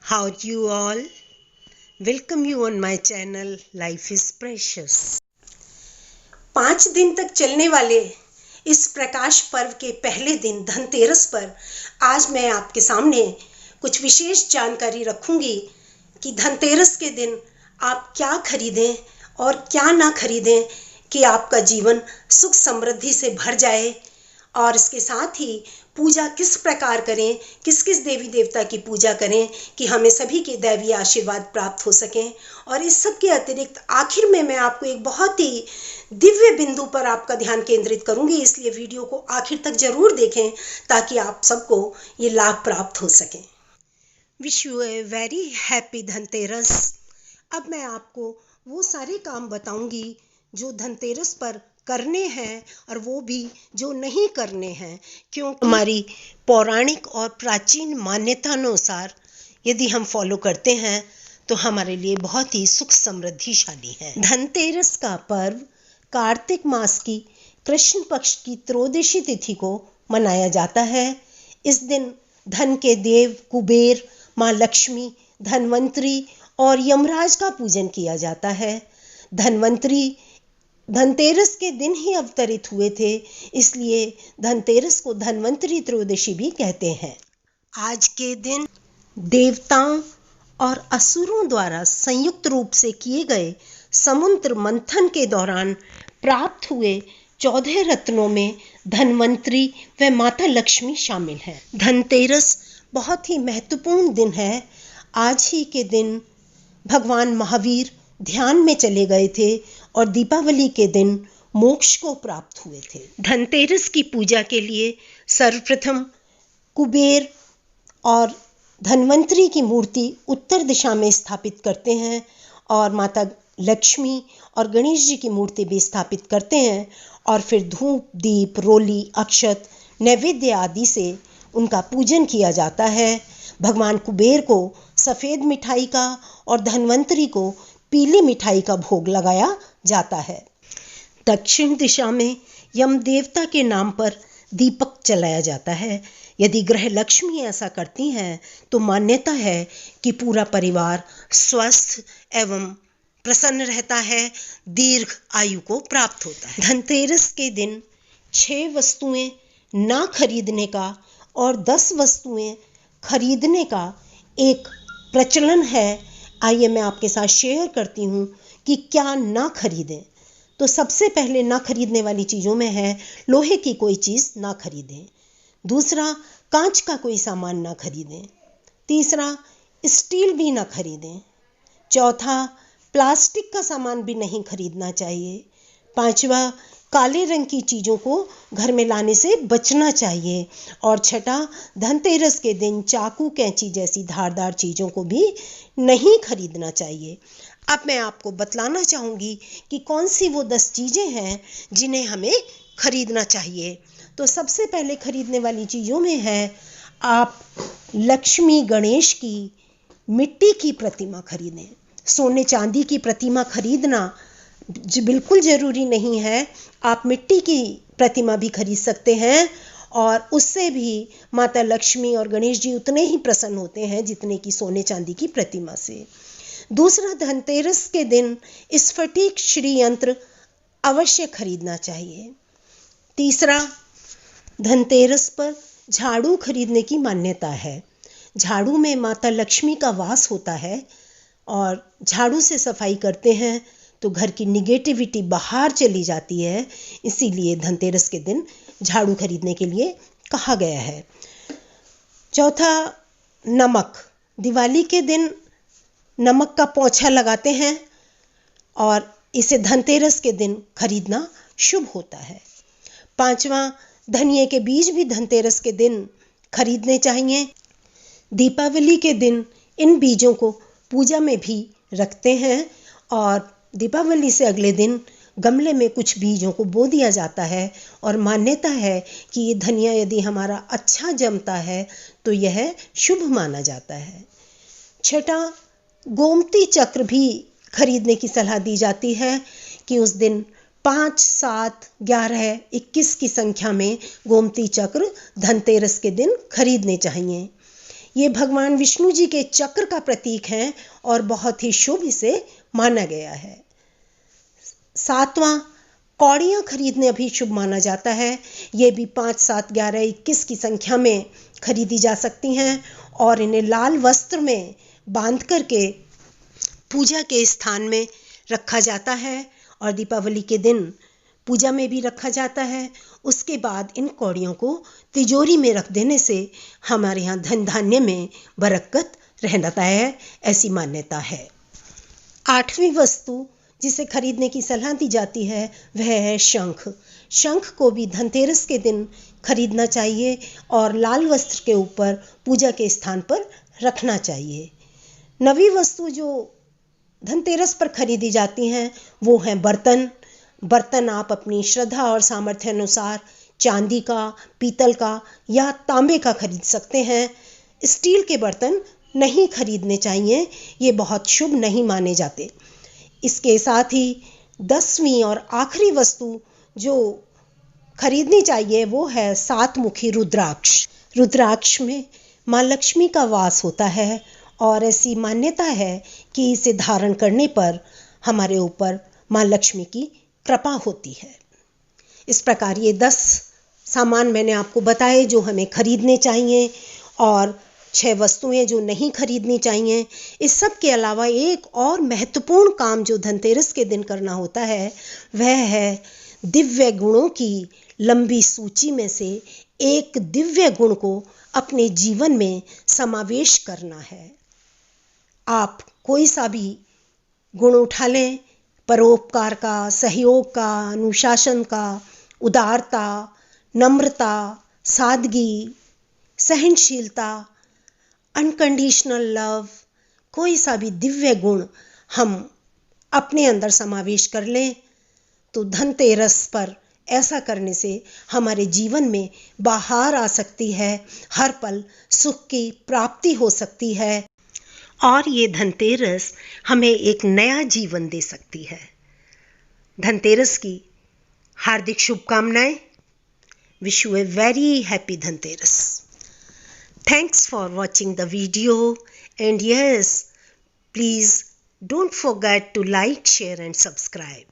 How do you all? Welcome you on my channel Life is Precious। 5 दिन तक चलने वाले इस प्रकाश पर्व के पहले दिन धनतेरस पर आज मैं आपके सामने कुछ विशेष जानकारी रखूंगी कि धनतेरस के दिन आप क्या खरीदें और क्या ना खरीदें कि आपका जीवन सुख समृद्धि से भर जाए। और इसके साथ ही पूजा किस प्रकार करें, किस किस देवी देवता की पूजा करें कि हमें सभी के दैवीय आशीर्वाद प्राप्त हो सकें। और इस सब के अतिरिक्त आखिर में मैं आपको एक बहुत ही दिव्य बिंदु पर आपका ध्यान केंद्रित करूंगी, इसलिए वीडियो को आखिर तक जरूर देखें ताकि आप सबको ये लाभ प्राप्त हो सके। Wish U a very happy Dhanteras. अब मैं आपको वो सारे काम बताऊंगी जो धनतेरस पर करने हैं और वो भी जो नहीं करने हैं, क्योंकि हमारी पौराणिक और प्राचीन मान्यता अनुसार यदि हम फॉलो करते हैं तो हमारे लिए बहुत ही सुख समृद्धिशाली है। धनतेरस का पर्व कार्तिक मास की कृष्ण पक्ष की त्रयोदशी तिथि को मनाया जाता है। इस दिन धन के देव कुबेर, माँ लक्ष्मी, धनवंतरी और यमराज का पूजन किया जाता है। धनवंतरी धनतेरस के दिन ही अवतरित हुए थे, इसलिए धनतेरस को धनवंतरी त्रयोदशी भी कहते हैं। आज के दिन देवताओं और असुरों द्वारा संयुक्त रूप से किए गए समुद्र मंथन के दौरान प्राप्त हुए 14 रत्नों में धनवंतरी व माता लक्ष्मी शामिल हैं। धनतेरस बहुत ही महत्वपूर्ण दिन है। आज ही के दिन भगवान महावीर ध्यान में चले गए थे और दीपावली के दिन मोक्ष को प्राप्त हुए थे। धनतेरस की पूजा के लिए सर्वप्रथम कुबेर और धनवंतरी की मूर्ति उत्तर दिशा में स्थापित करते हैं और माता लक्ष्मी और गणेश जी की मूर्ति भी स्थापित करते हैं और फिर धूप, दीप, रोली, अक्षत, नैवेद्य आदि से उनका पूजन किया जाता है। भगवान कुबेर को सफ़ेद मिठाई का और धनवंतरी को पीली मिठाई का भोग लगाया जाता है। दक्षिण दिशा में यम देवता के नाम पर दीपक जलाया जाता है। यदि ग्रह लक्ष्मी ऐसा करती हैं तो मान्यता है कि पूरा परिवार स्वस्थ एवं प्रसन्न रहता है, दीर्घ आयु को प्राप्त होता है। धनतेरस के दिन 6 वस्तुएं ना खरीदने का और 10 वस्तुएं खरीदने का एक प्रचलन है। आइए मैं आपके साथ शेयर करती हूँ कि क्या ना खरीदें। तो सबसे पहले ना खरीदने वाली चीज़ों में है लोहे की कोई चीज़ ना खरीदें। दूसरा, कांच का कोई सामान ना खरीदें। तीसरा, स्टील भी ना खरीदें। चौथा, प्लास्टिक का सामान भी नहीं खरीदना चाहिए। पांचवा, काले रंग की चीज़ों को घर में लाने से बचना चाहिए। और छठा, धनतेरस के दिन चाकू, कैंची जैसी धारदार चीज़ों को भी नहीं खरीदना चाहिए। अब मैं आपको बतलाना चाहूँगी कि कौन सी वो 10 चीज़ें हैं जिन्हें हमें खरीदना चाहिए। तो सबसे पहले खरीदने वाली चीज़ों में है आप लक्ष्मी गणेश की मिट्टी की प्रतिमा खरीदें। सोने चांदी की प्रतिमा खरीदना बिल्कुल ज़रूरी नहीं है। आप मिट्टी की प्रतिमा भी खरीद सकते हैं और उससे भी माता लक्ष्मी और गणेश जी उतने ही प्रसन्न होते हैं जितने की सोने चांदी की प्रतिमा से। दूसरा, धनतेरस के दिन स्फटिक श्री यंत्र अवश्य खरीदना चाहिए। तीसरा, धनतेरस पर झाड़ू खरीदने की मान्यता है। झाड़ू में माता लक्ष्मी का वास होता है और झाड़ू से सफाई करते हैं तो घर की निगेटिविटी बाहर चली जाती है, इसीलिए धनतेरस के दिन झाड़ू खरीदने के लिए कहा गया है। चौथा, नमक। दिवाली के दिन नमक का पोंछा लगाते हैं और इसे धनतेरस के दिन खरीदना शुभ होता है। पांचवा, धनिये के बीज भी धनतेरस के दिन खरीदने चाहिए। दीपावली के दिन इन बीजों को पूजा में भी रखते हैं और दीपावली से अगले दिन गमले में कुछ बीजों को बो दिया जाता है और मान्यता है कि ये धनिया यदि हमारा अच्छा जमता है तो यह शुभ माना जाता है। छठा, गोमती चक्र भी खरीदने की सलाह दी जाती है कि उस दिन 5, 7, 11, 21 की संख्या में गोमती चक्र धनतेरस के दिन खरीदने चाहिए। ये भगवान विष्णु जी के चक्र का प्रतीक है और बहुत ही शुभ इसे माना गया है। 7वां, कौड़ियाँ खरीदने भी शुभ माना जाता है। ये भी 5, 7, 11, 21 की संख्या में खरीदी जा सकती हैं और इन्हें लाल वस्त्र में बांध करके पूजा के स्थान में रखा जाता है और दीपावली के दिन पूजा में भी रखा जाता है। उसके बाद इन कौड़ियों को तिजोरी में रख देने से हमारे यहाँ धन धान्य में बरकत रहता है, ऐसी मान्यता है। 8वीं वस्तु जिसे खरीदने की सलाह दी जाती है वह है शंख। शंख को भी धनतेरस के दिन खरीदना चाहिए और लाल वस्त्र के ऊपर पूजा के स्थान पर रखना चाहिए। 9वीं वस्तु जो धनतेरस पर खरीदी जाती हैं वो हैं बर्तन। बर्तन आप अपनी श्रद्धा और सामर्थ्य अनुसार चांदी का, पीतल का या तांबे का खरीद सकते हैं। स्टील के बर्तन नहीं खरीदने चाहिए, ये बहुत शुभ नहीं माने जाते। इसके साथ ही 10वीं और आखिरी वस्तु जो खरीदनी चाहिए वो है 7 मुखी रुद्राक्ष। रुद्राक्ष में माँ लक्ष्मी का वास होता है और ऐसी मान्यता है कि इसे धारण करने पर हमारे ऊपर माँ लक्ष्मी की कृपा होती है। इस प्रकार ये 10 सामान मैंने आपको बताए जो हमें खरीदने चाहिए और 6 वस्तुएं जो नहीं खरीदनी चाहिए। इस सब के अलावा एक और महत्वपूर्ण काम जो धनतेरस के दिन करना होता है वह है दिव्य गुणों की लंबी सूची में से एक दिव्य गुण को अपने जीवन में समावेश करना है। आप कोई सा भी गुण उठा लें, परोपकार का, सहयोग का, अनुशासन का, उदारता, नम्रता, सादगी, सहनशीलता, अनकंडीशनल लव, कोई सा भी दिव्य गुण हम अपने अंदर समावेश कर लें तो धनतेरस पर ऐसा करने से हमारे जीवन में बहार आ सकती है, हर पल सुख की प्राप्ति हो सकती है और ये धनतेरस हमें एक नया जीवन दे सकती है। धनतेरस की हार्दिक शुभकामनाएं। Wish U a very happy Dhanteras. Thanks for watching the video, and yes, please don't forget to like, share and subscribe.